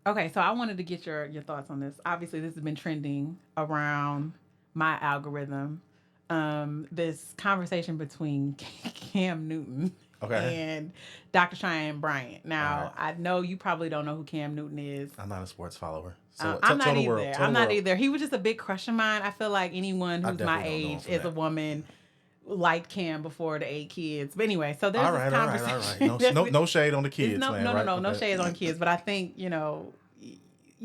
Okay, so I wanted to get your thoughts on this. Obviously, this has been trending around my algorithm. This conversation between Cam Newton Okay. and Dr. Cheyenne Bryant. All right. Now, I know you probably don't know who Cam Newton is. I'm not a sports follower. So I'm tell not the world. either. Tell I'm the not world. either. He was just a big crush of mine. I feel like anyone I who's my definitely don't know him age from is a that. woman liked Cam before the 8 kids. But anyway, so there's All this right, all right, all right. conversation. No shade on the It's kids, man. Right? no Okay. shades on kids. But I think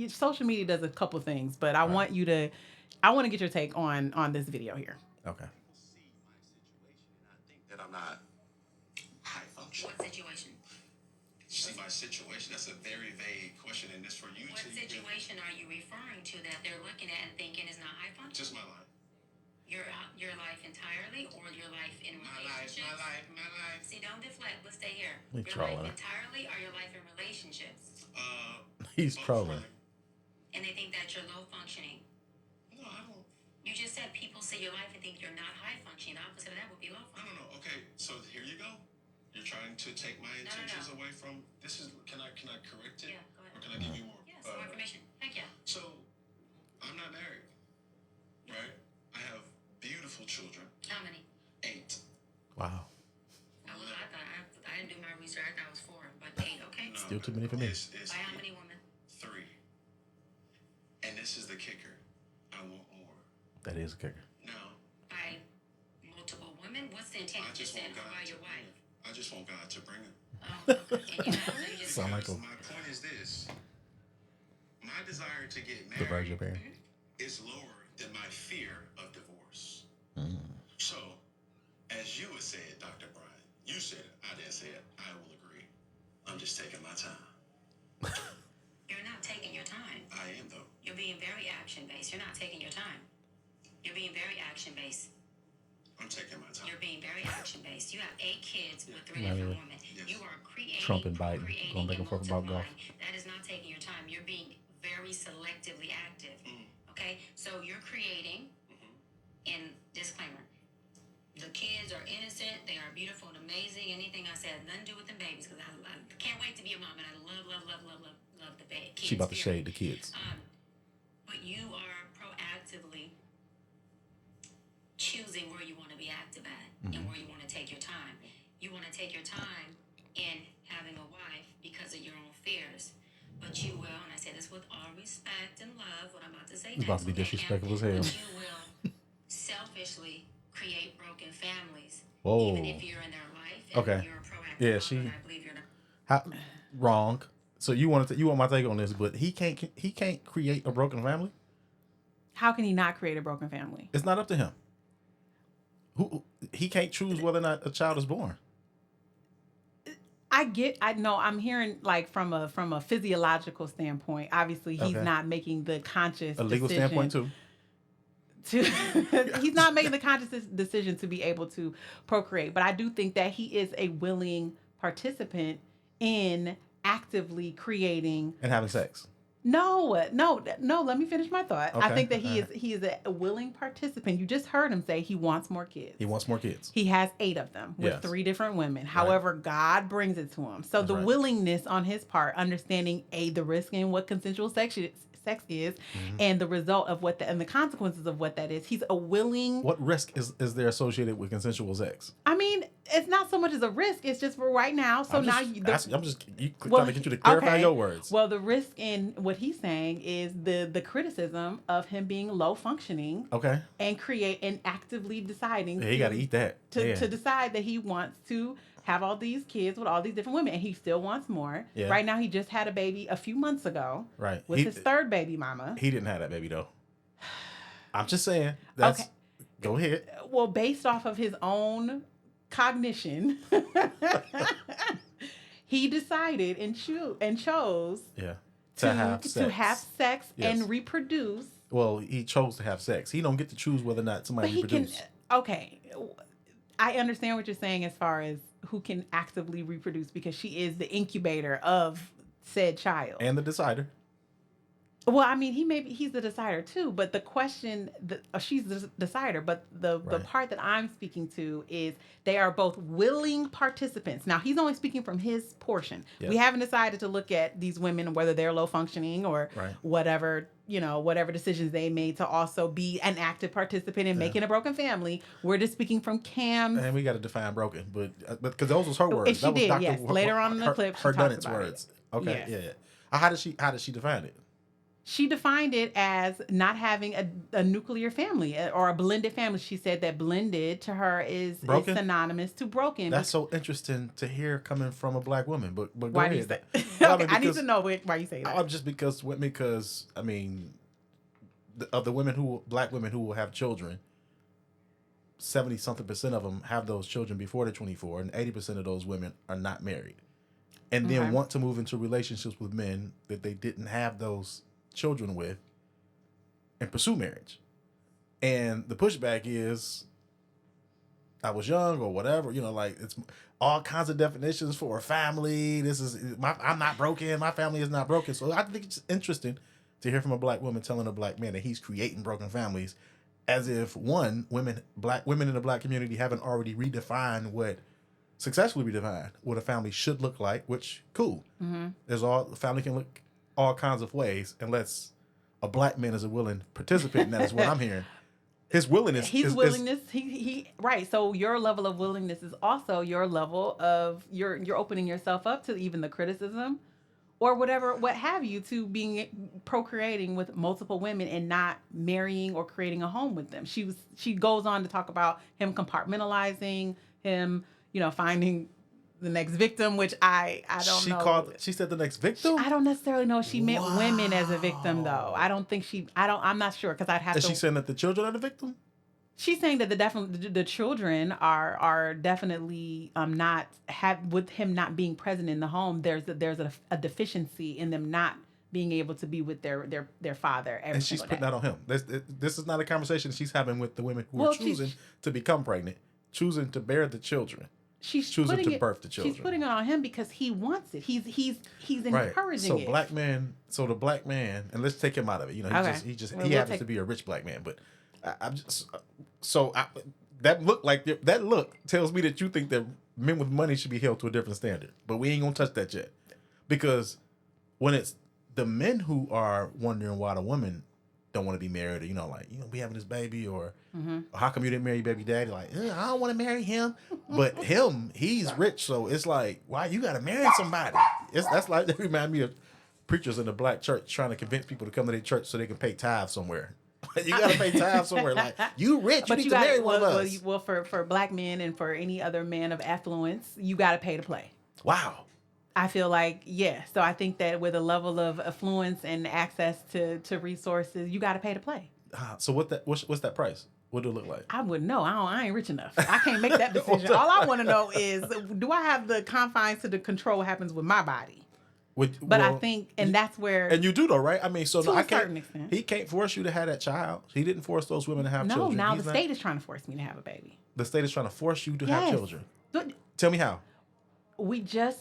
social media does a couple things. But I Right. want you to, I want to get your take on this video here. Okay. See my situation, and I think that I'm not high function. What situation? See my situation. That's a very vague question, and this for you. What situation are you referring to that they're looking at and thinking is not high function? Just my life. Your life entirely, or your life in relationships? My life. See, don't deflect. Let's stay here. He's Your trolling. life entirely, or your life in relationships? He's Both trolling. really. And they think that you're low functioning. No, I don't. You just said people see your life and think you're not high functioning. The opposite of that would be low No, functioning. no, no. Okay, so here you go. You're trying to take my intentions away from. This is. Can I correct it? Yeah, go ahead. Or can I give you more? Yeah, some more information. Heck yeah. So, I'm not married, right? I have beautiful children. How many? 8. Wow. I didn't do my research. I thought it was 4, but 8. Okay. No, Still too many for me. It's By how many women? 3. And this is the kicker. I want more. That is a kicker. Now, By multiple women? What's the intent? I just Just want saying God by to your bring wife. it. I just want God to bring it. Oh, okay. And you just Sound like a My point is this. My desire to get the Virgin married Mary. is lower than my fear of divorce. Mm. So, as you would say it, Dr. Brian, you said it. I didn't say it. I will agree. I'm just taking my time. You're not taking your time. I am, though. You're being very action-based. You're not taking your time. You're being very action-based. I'm taking my time. You're being very action-based. You have 8 kids with 3 Yeah. different women. Yes. You are creating, Trump and Biden procreating, going back and forth about golf. multiplying. That is not taking your time. You're being very selectively active. Okay? So you're creating, and disclaimer, the kids are innocent, they are beautiful and amazing. Anything I said, nothing to do with them babies, because I can't wait to be a mom, and I love the kids. She about to period. shade the kids. But you are proactively choosing where you want to be active at and where you want to take your time. You want to take your time in having a wife because of your own fears. But you will, and I say this with all respect and love, what I'm about to say It's about to be okay, disrespectful as hell. But you will selfishly create broken families. Whoa. Even if you're in their life and Okay. you're a proactive Yeah, mother, she- and I believe you're not. How, wrong. So you want my take on this, but he can't create a broken family. How can he not create a broken family? It's not up to him. He can't choose whether or not a child is born. I know I'm hearing like from a physiological standpoint. Obviously, he's Okay. not making the conscious A legal decision standpoint too. he's not making the conscious decision to be able to procreate. But I do think that he is a willing participant in actively creating. And having sex. No. Let me finish my thought. I Okay, think that all he is a willing participant. You just heard him say he wants more kids. He wants more kids. He has 8 of them with Yes. 3 different women. However, God brings it to him. So That's the right. willingness on his part, understanding the risk in what consensual sex is, and the result of and the consequences of what that is. He's a willing. What risk is there associated with consensual sex? I mean, it's not so much as a risk. It's just for right now. So I'm now just trying to get you to clarify okay. your words. Well, the risk in what he's saying is the criticism of him being low functioning Okay. and actively deciding. Yeah, he got to eat that. Yeah. to decide that he wants to have all these kids with all these different women, and he still wants more. Yeah. Right now, he just had a baby a few months ago. Right. With his 3rd baby mama. He didn't have that baby though. I'm just saying. That's Okay. Go ahead. Well, based off of his own cognition, he decided and chose Yeah. to have sex. Yes. and reproduce. Well, he chose to have sex. He don't get to choose whether or not somebody But he can. reproduce. Okay, I understand what you're saying as far as who can actively reproduce, because she is the incubator of said child. And the decider. Well, I mean, he's the decider too, but the question, she's the decider, but the Right. part that I'm speaking to is they are both willing participants. Now, he's only speaking from his portion. Yes. We haven't decided to look at these women, whether they're low functioning or Right. whatever, whatever decisions they made to also be an active participant in making a broken family. We're just speaking from Cam's. And we got to define broken, but because those was her words. And she that was did, Dr. yes. Later on in the clip, she her talks Dunnett's about words. it. Okay, Yes. yeah. How did she define it? She defined it as not having a nuclear family or a blended family. She said that blended to her is synonymous to broken. That's so interesting to hear coming from a black woman. But go Why ahead. do you say? Well, Okay, I need to know why you say that. Just because I mean, of the black women who will have children, 70-something% of them have those children before they're 24, and 80% of those women are not married, and then want to move into relationships with men that they didn't have those children with and pursue marriage. And the pushback is, I was young or whatever, like it's all kinds of definitions for a family. I'm not broken. My family is not broken. So I think it's interesting to hear from a black woman telling a black man that he's creating broken families, as if black women in the black community haven't already successfully redefined what a family should look like, which cool. Mm-hmm. Family can look all kinds of ways, unless a black man is a willing participant, and that is what I'm hearing. His willingness. Right. So your level of willingness is also your level of you're opening yourself up to even the criticism, or what have you, to procreating with multiple women and not marrying or creating a home with them. She goes on to talk about him compartmentalizing, him finding the next victim, which I don't know. She said the next victim? I don't necessarily know if she meant women as a victim, though. I'm not sure, because I'd have to. Is she saying that the children are the victim? She's saying that the children are definitely not with him not being present in the home. There's a deficiency in them not being able to be with their father every and she's putting that on him. This is not a conversation she's having with the women who are choosing to become pregnant, choosing to bear the children. She's choosing to birth the children. She's putting it on him because he wants it. He's encouraging it. So the black man, and let's take him out of it. He happens to be a rich black man, but that look tells me that you think that men with money should be held to a different standard. But we ain't gonna touch that yet, because when it's the men who are wondering why the women don't want to be married, or we having this baby, or how come you didn't marry your baby daddy? I don't want to marry him, but he's rich, so it's like, why you got to marry somebody? That remind me of preachers in the black church trying to convince people to come to their church so they can pay tithes somewhere. You got to pay tithes somewhere. Like, you rich, but you need to marry one of us. Well, for black men and for any other man of affluence, you got to pay to play. Wow. I feel like, yeah. So I think that with a level of affluence and access to resources, you got to pay to play. So what's that price? What do it look like? I wouldn't know. I ain't rich enough. I can't make that decision. All I want to know is, do I have the confines to control what happens with my body? I think, and that's where... And you do, though, right? I mean, so to a certain extent. He can't force you to have that child. He didn't force those women to have children. No, now the state is trying to force me to have a baby. The state is trying to force you to have children. Tell me how. We just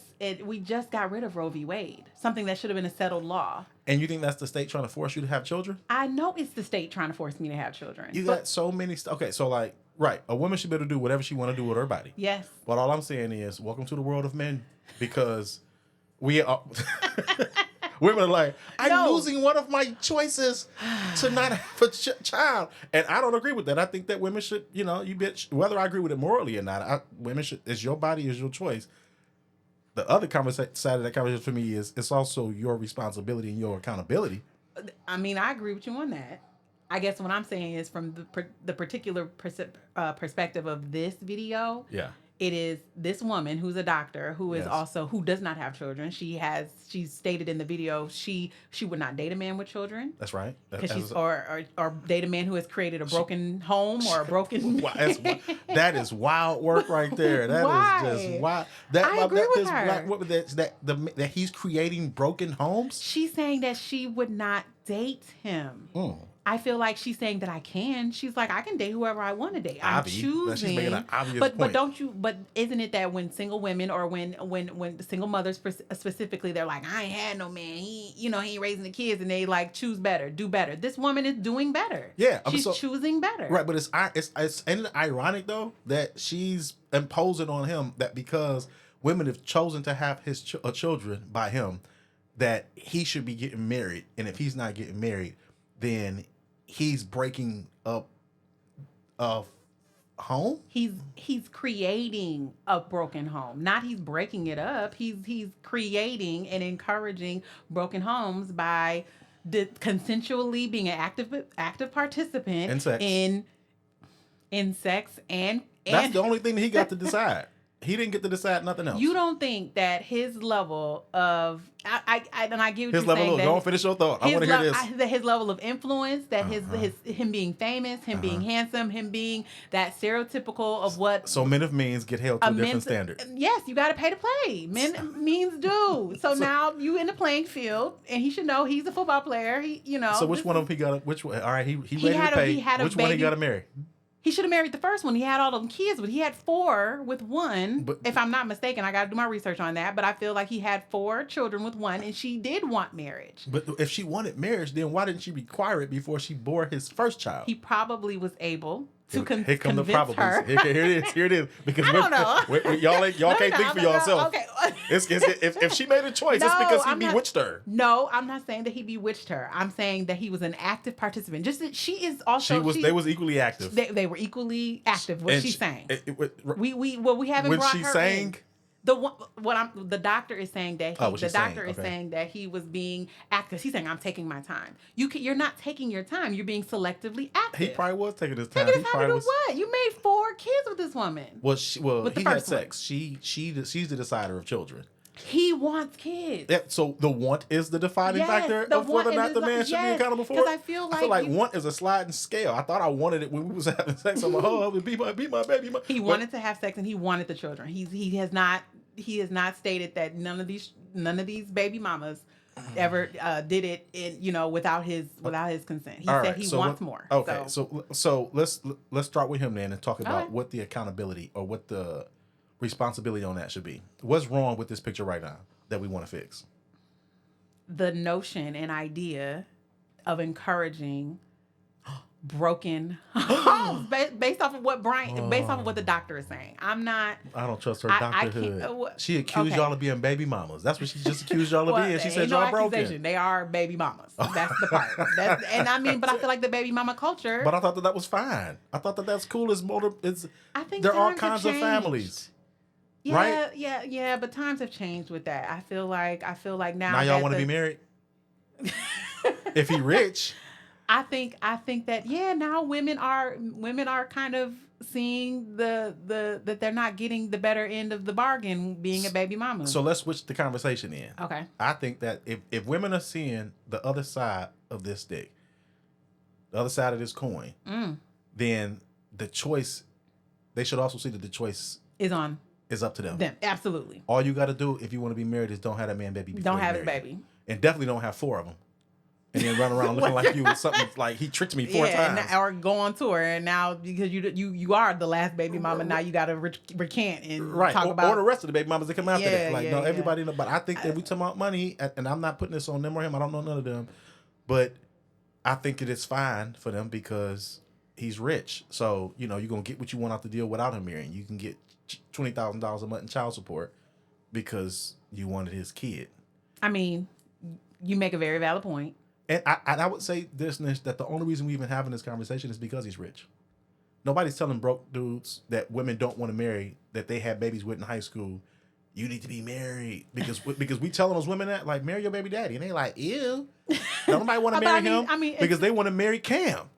got rid of Roe v. Wade, something that should have been a settled law. And you think that's the state trying to force you to have children? I know it's the state trying to force me to have children. You got so many... Okay, so a woman should be able to do whatever she want to do with her body. Yes. But all I'm saying is, welcome to the world of men, because we are... Women are like, I'm losing one of my choices to not have a child. And I don't agree with that. I think that women should, whether I agree with it morally or not, women should... It's your body, it's your choice. The other side of that conversation for me is it's also your responsibility and your accountability. I mean, I agree with you on that. I guess what I'm saying is from the particular perspective of this video. Yeah. It is this woman who's a doctor who is who does not have children. She stated in the video she would not date a man with children. That's right. Or date a man who has created a broken home or a broken. That is wild work right there. That is just wild. I agree with her. That he's creating broken homes. She's saying that she would not date him. Mm. I feel like she's saying that I can. She's like, I can date whoever I want to date. I'm choosing. She's making an obvious but point. don't you? But isn't it that when single women or when single mothers specifically, they're like, I ain't had no man. He ain't raising the kids, and they like choose better, do better. This woman is doing better. Yeah, she's choosing better. Right, but isn't it ironic though that she's imposing on him that because women have chosen to have his children by him, that he should be getting married, and if he's not getting married, then he's breaking up a home. He's creating a broken home. Not he's breaking it up. He's creating and encouraging broken homes by consensually being an active participant in sex and that's the only thing that he got to decide. He didn't get to decide nothing else. You don't think that his level of I get what his you're level saying. Of, don't finish your thought. I want to hear this. His level of influence, that him being famous, him being handsome, him being that stereotypical of what. So men of means get held to a different standard. Yes, you got to pay to play. Men means do. So now you in the playing field, and he should know he's a football player. So which one of them he got? Which one? All right, he ready to pay. Which one he got to marry? He should have married the first one. He had all them kids, but he had 4 with one. But, if I'm not mistaken, I got to do my research on that. But I feel like he had 4 children with one, and she did want marriage. But if she wanted marriage, then why didn't she require it before she bore his first child? He probably was able to here come the convince her. Here it is. Because I don't know. y'all can't think for yourself. Okay. If she made a choice, it's because he bewitched her. No, I'm not saying that he bewitched her. I'm saying that he was an active participant. Just that she is also. They was equally active. They were equally active. What she's saying. We haven't when brought she her sang. in. The doctor is saying that saying that he was being active. He's saying, I'm taking my time. You're not taking your time. You're being selectively active. He probably was taking his time. Taking his time to do what? You made 4 kids with this woman. Well, he had sex. She's the decider of children. He wants kids. Yeah, so the want is the defining factor of whether or not the man should be accountable for it. Because I feel like want is a sliding scale. I thought I wanted it when we was having sex. I'm like, oh, be my baby. He wanted to have sex and he wanted the children. He has not stated that none of these baby mamas ever did it without his consent. He said he wants more. Okay, so let's start with him then and talk about what the accountability or what the responsibility on that should be. What's wrong with this picture right now that we want to fix? The notion and idea of encouraging broken homes based off of what the doctor is saying. I don't trust her doctorhood. She accused y'all of being baby mamas. That's what she just accused y'all of being. She said y'all broken. They are baby mamas. That's the part. But I feel like the baby mama culture. But I thought that was fine. I thought that's cool. I think there are all kinds of families. Yeah, right? Yeah. But times have changed with that. I feel like now. Now y'all want to be married? If he rich. I think that now women are kind of seeing that they're not getting the better end of the bargain being a baby mama. So let's switch the conversation in. Okay. I think that if women are seeing the other side of this stick, the other side of this coin, then the choice, they should also see that the choice is up to them. Absolutely. All you got to do if you want to be married is don't have that man baby. Don't have his baby. And definitely don't have 4 of them. And then run around looking like you was something like he tricked me 4 times. Or go on tour, and now because you are the last baby mama, now you got to recant and talk about or the rest of the baby mamas that come after that. Like everybody know. But I think that we talk about money, and I'm not putting this on them or him. I don't know none of them, but I think it is fine for them because he's rich. So you're gonna get what you want out the deal without him marrying. You can get $20,000 a month in child support because you wanted his kid. I mean, you make a very valid point. And I would say this, Nish, that the only reason we're even having this conversation is because he's rich. Nobody's telling broke dudes that women don't want to marry, that they had babies with in high school, you need to be married. Because we telling those women that, like, marry your baby daddy. And they like, ew. Nobody want to marry him because they want to marry Cam.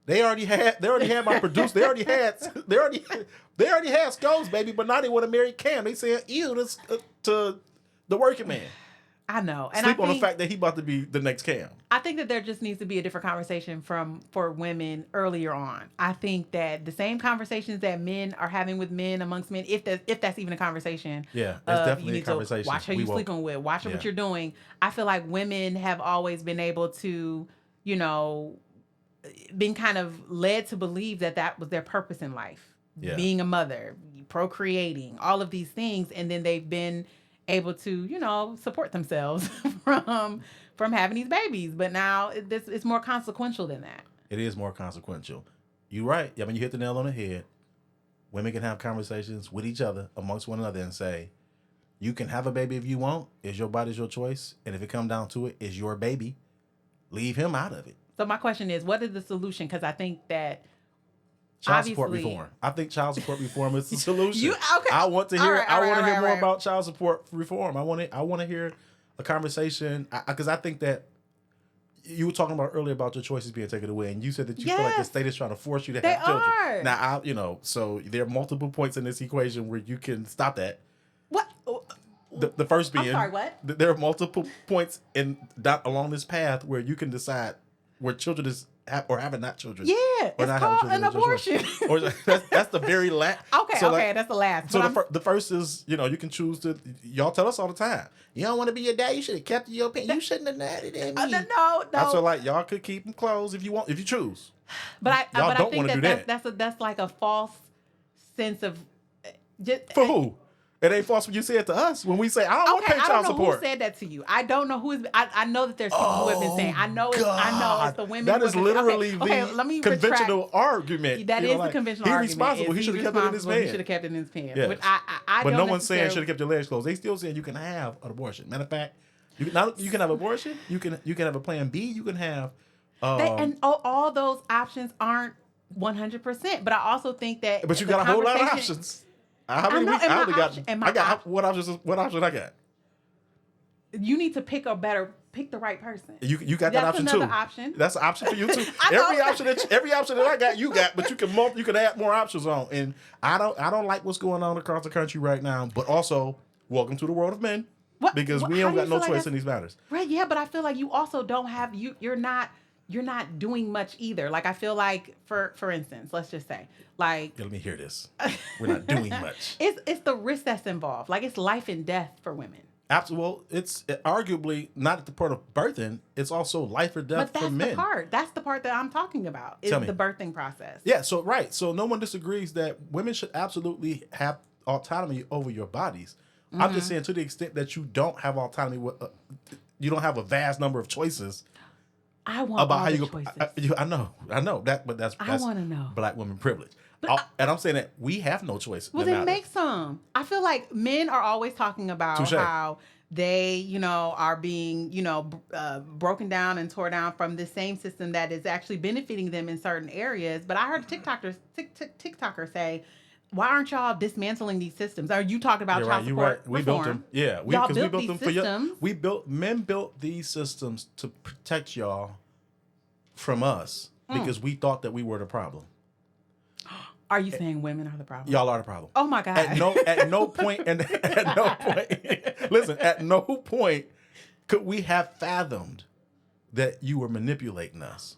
They already had my producer. They already had Skulls, baby, but now they want to marry Cam. They saying, ew, this to the working man. I know. And Sleep I on the think, fact that he about to be the next Cam. I think that there just needs to be a different conversation for women earlier on. I think that the same conversations that men are having with men amongst men, if that's even a conversation. Yeah, it's definitely you a need conversation. to watch who you sleeping with, watch what you're doing. I feel like women have always been able to, you know, been kind of led to believe that was their purpose in life. Yeah. Being a mother, procreating, all of these things, and then they've been able to, you know, support themselves from having these babies. But now it's more consequential than that. It is more consequential. You're right. I mean, you hit the nail on the head. Women can have conversations with each other, amongst one another, and say, you can have a baby if you want. It's your body's your choice. And if it comes down to it, it's your baby. Leave him out of it. So my question is, what is the solution? Because I think that child support reform. I think child support reform is the solution. Okay. I want to hear. I want to hear more right. about child support reform. I want to hear a conversation because I think that you were talking about earlier about your choices being taken away, and you said that you feel like the state is trying to force you to have children. Now, so there are multiple points in this equation where you can stop that. What? The first being, I'm sorry, what? There are multiple points along this path where you can decide where children is or having not children. Yeah, or it's not called an abortion. Or that's the very last. Okay, so that's the last. So the first is, you can choose to. Y'all tell us all the time. You don't want to be your dad. You should have kept your pants. You shouldn't have done it. No. I feel like y'all could keep them closed if you choose. But I don't think want to do that. That's like a false sense of. For who? It ain't false when you say it to us. When we say, I don't want to pay child support. I don't know who said that to you. I don't know who is. I know that there's people who have been saying. I know it's the women. That is literally let me conventional argument. That is the conventional argument. He's responsible. He should have kept it in his pants. He should have kept it in his pants. Yes. Which I but don't no one's saying necessarily... should have kept your legs closed. They still saying you can have an abortion. Matter of fact, you can have abortion. You can have a plan B. You can have. And all those options aren't 100%. But I also think that. But you got a whole lot of options. How many weeks? I got what option I got? You need to pick the right person. You got that option too. That's another option. That's an option for you too. every option that I got, you got, but you can add more options on. And I don't like what's going on across the country right now. But also, welcome to the world of men. Because we don't got no choice in these matters. Right? Yeah, but I feel like you also don't have you're not doing much either. Like I feel like for instance, let's just say let me hear this. We're not doing much. It's the risk that's involved. Like it's life and death for women. Absolutely. Well, it's arguably not at the part of birthing. It's also life or death for men. That's the part that I'm talking about. Is the birthing process. Yeah. So right. So no one disagrees that women should absolutely have autonomy over your bodies. Mm-hmm. I'm just saying to the extent that you don't have autonomy, you don't have a vast number of choices. I want about all how you choices. I know that, but that's I want to know Black women privilege. And I'm saying that we have no choice. Well, then make some. I feel like men are always talking about how they, are being, broken down and tore down from the same system that is actually benefiting them in certain areas. But I heard TikToker say, why aren't y'all dismantling these systems? Are you talking about child support reform? We built them. Yeah, we built them for you. Men built these systems to protect y'all from us because we thought that we were the problem. Are you saying women are the problem? Y'all are the problem. Oh my God! At no point, listen. At no point could we have fathomed that you were manipulating us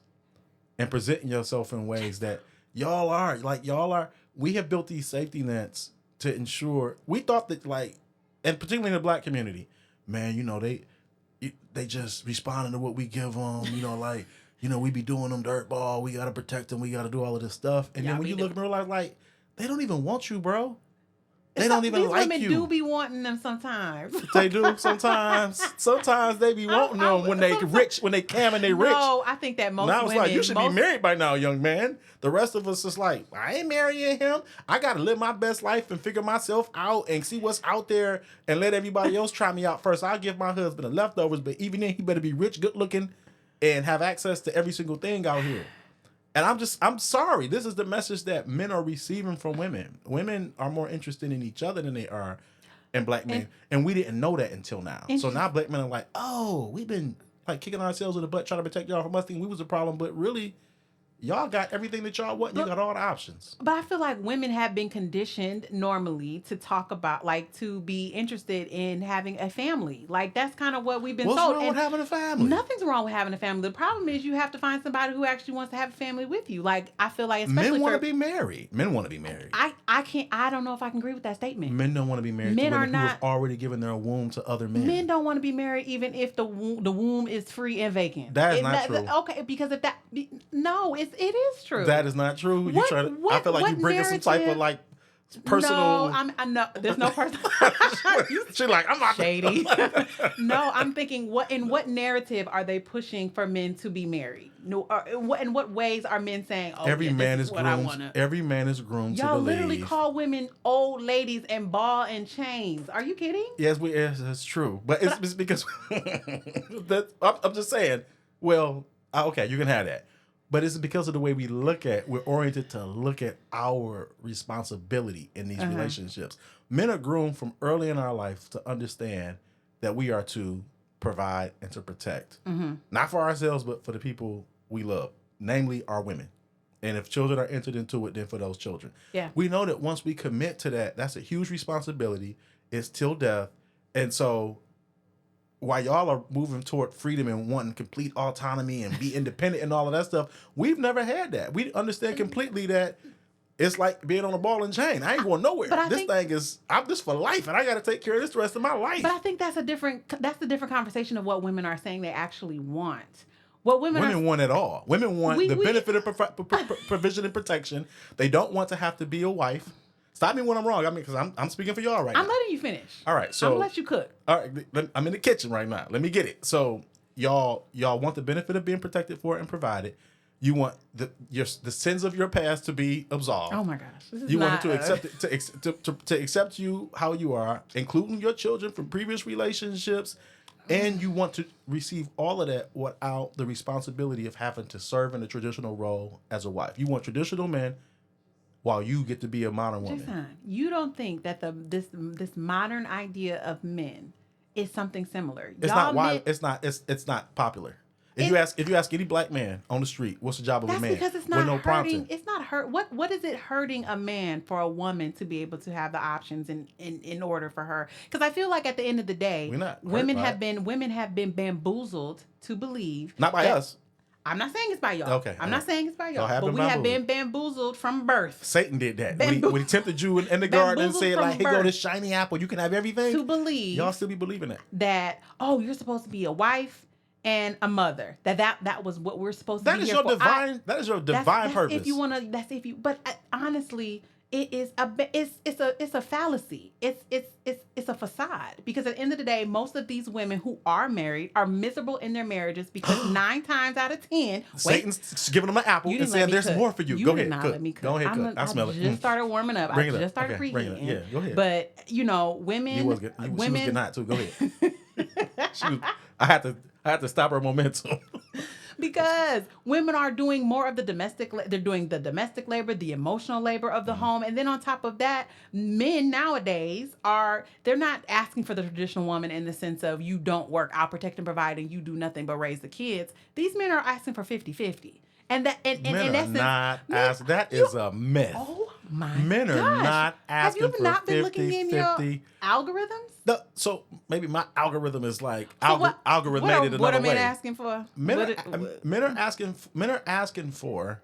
and presenting yourself in ways that y'all are. We have built these safety nets to ensure. We thought that, and particularly in the Black community, man, they just responding to what we give them. We be doing them dirt ball. We got to protect them. We got to do all of this stuff. And then when you look and realize, they don't even want you, bro. They don't even like you. These women do be wanting them sometimes. They do sometimes. Sometimes they be wanting them when they rich, when they cam and they rich. No, I think that most women... Now it's you should be married by now, young man. The rest of us is I ain't marrying him. I got to live my best life and figure myself out and see what's out there and let everybody else try me out first. I'll give my husband the leftovers, but even then, he better be rich, good looking, and have access to every single thing out here. And I'm sorry. This is the message that men are receiving from women. Women are more interested in each other than they are in Black men. And we didn't know that until now. So now Black men are we've been kicking ourselves in the butt trying to protect y'all from us thinking we was the problem. But really, y'all got everything that y'all want. You got all the options. But I feel like women have been conditioned normally to talk about, like, to be interested in having a family. Like, that's kind of what we've been What's told. wrong with having a family? Nothing's wrong with having a family. The problem is you have to find somebody who actually wants to have a family with you. Like, I feel like, especially Men want to for, be married. Men want to be married. I can't, I don't know if I can agree with that statement. Men don't want to be married Men to are women who not- have already given their womb to other men. Men don't want to be married even if the womb is free and vacant. That is not true. Okay, because if that, no, it is true. That is not true. You What- try to. I what- feel like you what bringing some type of narrative- like personal. No, I know there's no personal. She's like, I'm not Shady. No, I'm thinking, in what narrative are they pushing for men to be married? No, in what ways are men saying, "Oh, Every yeah, man this is what I groomed. wanna." Every man is groomed Y'all to literally believe. call women old ladies and ball and chains. Are you kidding? Yes, that's true. But it's because I'm just saying. Well, okay, you can have that. But it's because of the way we're oriented to look at our responsibility in these relationships. Men are groomed from early in our life to understand that we are to provide and to protect. Not for ourselves, but for the people we love, namely our women. And if children are entered into it, then for those children. Yeah. We know that once we commit to that, that's a huge responsibility. It's till death. And so while y'all are moving toward freedom and wanting complete autonomy and be independent and all of that stuff, we've never had that. We understand completely that it's like being on a ball and chain. I ain't going nowhere. But I'm just for life, and I got to take care of this the rest of my life. But I think that's the different conversation of what women are saying they actually want. What Women want it all. Women want We- the we- benefit of provision and protection. They don't want to have to be a wife. Stop me when I'm wrong. I mean, because I'm speaking for y'all right now. I'm letting you finish. All right, so I'm gonna let you cook. All right, I'm in the kitchen right now. Let me get it. So y'all want the benefit of being protected for and provided. You want the sins of your past to be absolved. Oh my gosh, this is You want not, it to accept it, to accept you how you are, including your children from previous relationships, and you want to receive all of that without the responsibility of having to serve in a traditional role as a wife. You want traditional men, while you get to be a modern woman. Jason, you don't think that this modern idea of men is something similar? It's not why. It's not popular. If you ask any black man on the street, what's the job of a That's man? because it's With not no hurting. prompting. It's not hurt. What is it hurting a man for a woman to be able to have the options in order for her? Because I feel like at the end of the day, We're not hurt women by have been bamboozled to believe. Not by that- us. I'm not saying it's by y'all. Okay, I'm not saying it's by y'all. Y'all have But been we have been bamboozled from birth Satan did that. Bamboo- When he tempted you in the garden and Bamboozled said, from like, here go birth. this shiny apple, you can have everything. to believe Y'all still be believing that. that, oh, you're supposed to be a wife and a mother. That was what we're supposed to That be is here your for. divine. That is your divine That's purpose. if you want to. That's if you. But honestly, it is it's a fallacy. It's a facade, because at the end of the day, most of these women who are married are miserable in their marriages because 9 times out of 10, Satan's giving them an apple you and didn't let saying, me "There's cook. more for you. You Go did ahead, not cook. let me cook. Go ahead, cook. I smell I it. just started warming up. Bring I it up. just started Okay, bring it up. preheating. Yeah, go ahead. But women, She was getting hot too. Go ahead. I had to stop her momentum. because women are doing more of the they're doing the domestic labor, the emotional labor of the home. And then on top of that, men nowadays they're not asking for the traditional woman in the sense of, you don't work, I'll protect and provide, and you do nothing but raise the kids. These men are asking for 50-50. And that, and Men in are essence, not men- asking. That is a myth. oh my Men are gosh. not asking Have you for not been 50, looking in 50. your algorithms? So maybe my algorithm is like So algorithmated what another are men way. asking for? Men What are asking for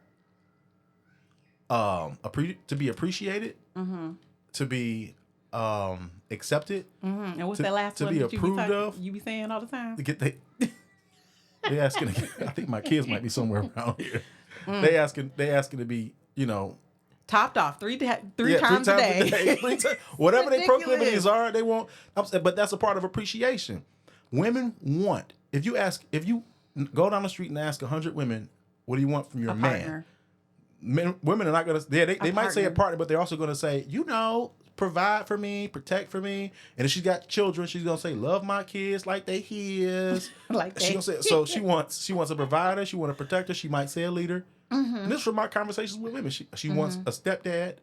to be appreciated, to be accepted, and what's to- that last to one be that approved of? you be saying all the time? to get they asking. I think my kids might be somewhere around here. Mm. They asking to be, Topped off three yeah, times a day. Whatever their Ridiculous. proclivities are, they want. But that's a part of appreciation. Women want. If you go down the street and ask 100 women, what do you want from your A man? partner. Women are not going to. They might say a partner. partner, but they're also going to say, provide for me, protect for me. And if she's got children, she's going to say, love my kids like they his. Like She they- gonna say, so she wants a provider. She wants a protector. She might say a leader. And this is from my conversations with women. She wants a stepdad,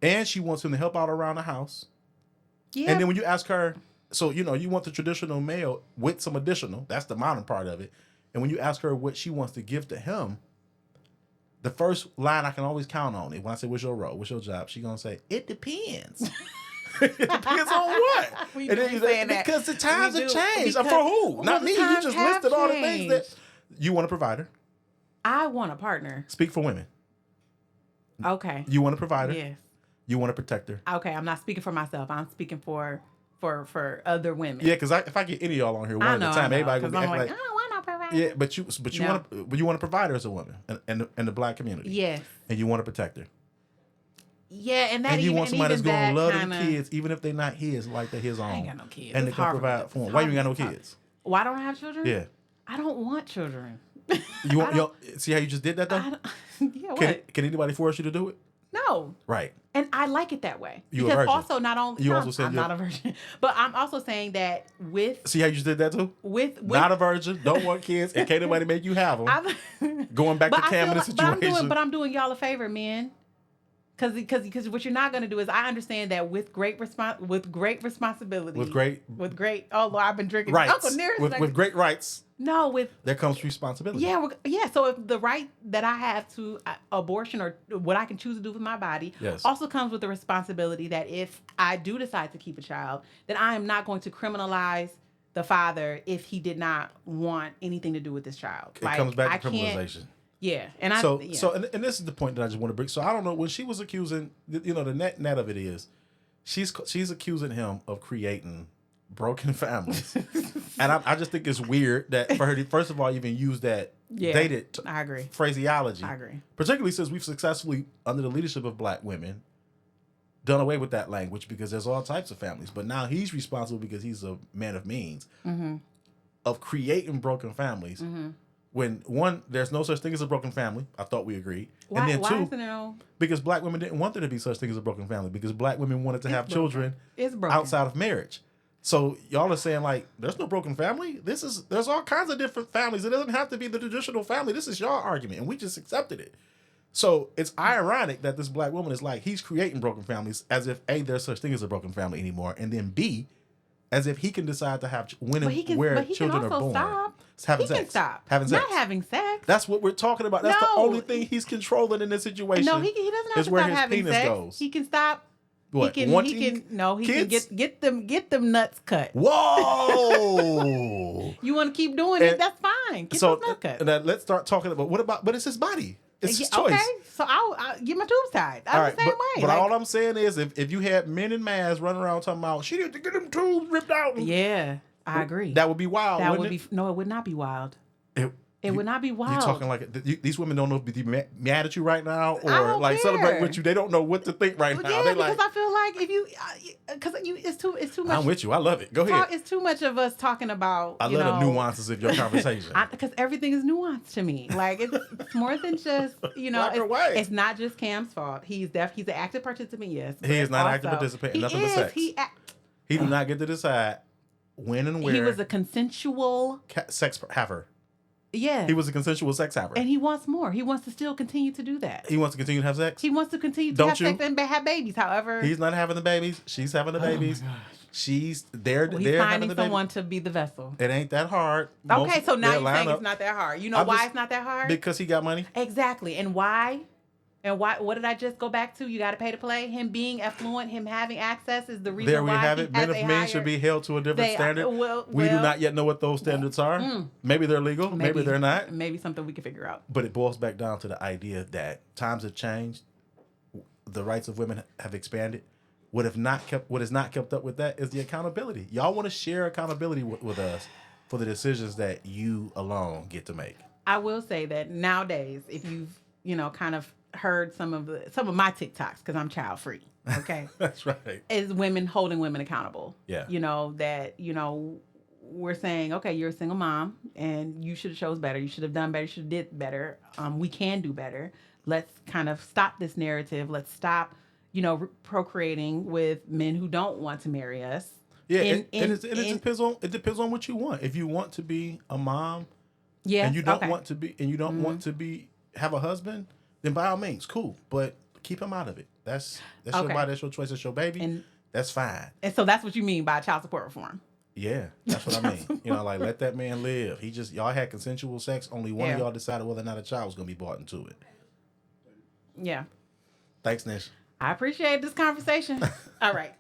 and she wants him to help out around the house. Yeah. And then when you ask her, so you want the traditional male with some additional. That's the modern part of it. And when you ask her what she wants to give to him, the first line I can always count on it when I say, "What's your role? What's your job?" She's gonna say, "It depends." It depends on what. We And do then be saying that. because the times We have do, changed. because- For who? well, Not the me. You times just have listed all the things that changed. you want a provider. I want a partner. Speak for women. Okay. You want a provider. Yes. You want a protector. Okay. I'm not speaking for myself. I'm speaking for other women. Yeah, because if I get any of y'all on here one I at know, a time, everybody because gonna I'm be like, acting I don't want no provider. yeah, but you No. want a provider as a woman in the black community. Yes. And you want a protector. Yeah, and that And you even, want somebody that's and even gonna love that them kinda, kids, even if they're not his, like they're his own. I ain't got no kids. And they It's can hard for me provide to- for them. it's Why you hard ain't got no for me to kids? Why don't I have children? Yeah. I don't want children. You I want you see how you just did that though? I don't, yeah, what? Can anybody force you to do it? No. Right. And I like it that way. You a because virgin. also not only You no, also said I'm you're- not a virgin, but I'm also saying that with See how you just did that too? Not a virgin, don't want kids, and can't nobody make you have them. I'm, Going back to but I Cam feel in the like- situation. but I'm doing y'all a favor, men. Because what you're not going to do is I understand that with great responsibility, with great oh Lord, I've been drinking rights. Uncle Nearest With great rights, no with there comes responsibility. yeah. So if the right that I have to abortion or what I can choose to do with my body Yes. also comes with the responsibility that if I do decide to keep a child, then I am not going to criminalize the father if he did not want anything to do with this child. It comes back to I can't- criminalization. Yeah, and and this is the point that I just want to bring. So I don't know when she was accusing, the net of it is, she's accusing him of creating broken families, and I just think it's weird that for her to first of all even use that dated I agree. phraseology. I agree. Particularly since we've successfully, under the leadership of black women, done away with that language because there's all types of families. But now he's responsible because he's a man of means of creating broken families. Mm-hmm. When one, there's no such thing as a broken family. I thought we agreed. Why, and then why two, isn't there no? because black women didn't want there to be such thing as a broken family because black women wanted to have broken. children It's broken. outside of marriage. So y'all are saying like, there's no broken family. There's all kinds of different families. It doesn't have to be the traditional family. This is your argument, and we just accepted it. So it's ironic that this black woman is like, he's creating broken families as if A, there's such thing as a broken family anymore, and then B, as if he can decide to have when and where children are born. Stop. Having He sex. can stop. Having sex. Not having sex. That's what we're talking about. That's the No. only thing he's controlling in this situation. No, he doesn't have is to where stop his having penis sex. goes. He can stop. What? He Wanting can kids? get them nuts cut. Whoa! You want to keep doing And it? That's fine. Get So those nuts cut. let's start talking about but it's his body. It's his choice. Okay, so I'll get my tubes tied. I'm All right, the same but, way. but Like, all I'm saying is, if you had men in masks running around talking about she need to get them tubes ripped out, yeah, I agree. that would be wild. That wouldn't would be no. It would not be wild. It would not be wild. You're talking like these women don't know if they're mad at you right now or don't like care. celebrate with you. They don't know what to think right now. Yeah, They because like, I feel like if you, because it's too much. I'm with you. I love it. Go ahead. It's too much of us talking about. I love the nuances of your conversation. Because everything is nuanced to me. Like it's more than just Black or white. it's not just Cam's fault. He's an active participant. Yes, He is not an also- active participant in He nothing but is. sex. He do not get to decide when and where he was a consensual. sex haver. Yeah, He was a consensual sex haver. and he wants more. He wants to still continue to do that. He wants to continue to have sex. He wants to continue to Don't have you? sex and have babies. However, He's not having the babies. She's having the babies. He's he's having finding the someone babies. to be the vessel. It ain't that hard. Okay, so now they'll you're line saying up it's not that hard. You know I'm why just- it's not that hard? because he got money. Exactly. And why? And why? What did I just go back to? You got to pay to play. Him being affluent, him having access is the reason There we why have he it. Men has of a men higher- should be held to a different They- standard. well- we do well- not yet know what those standards are. Maybe they're legal. Maybe they're not. Maybe something we can figure out. But it boils back down to the idea that times have changed. The rights of women have expanded. What is not kept up with that is the accountability. Y'all want to share accountability with us for the decisions that you alone get to make. I will say that nowadays, if you've kind of heard some of my TikToks, because I'm child free, okay, That's right. is women holding women accountable. Yeah. We're saying, okay, you're a single mom and you should have chose better. You should have done better. You should have did better. We can do better. Let's kind of stop this narrative. Let's stop, procreating with men who don't want to marry us. Yeah, it depends on what you want. If you want to be a mom, Yeah, and you don't want to be, have a husband, then by all means, cool. But keep him out of it. That's your Okay. body, that's your choice, that's your baby. And- that's fine. And so that's what you mean by child support reform. Yeah, that's what I mean. Like let that man live. Y'all had consensual sex. Only one of Yeah. y'all decided whether or not a child was gonna be brought into it. Yeah. Thanks, Nish. I appreciate this conversation. All right.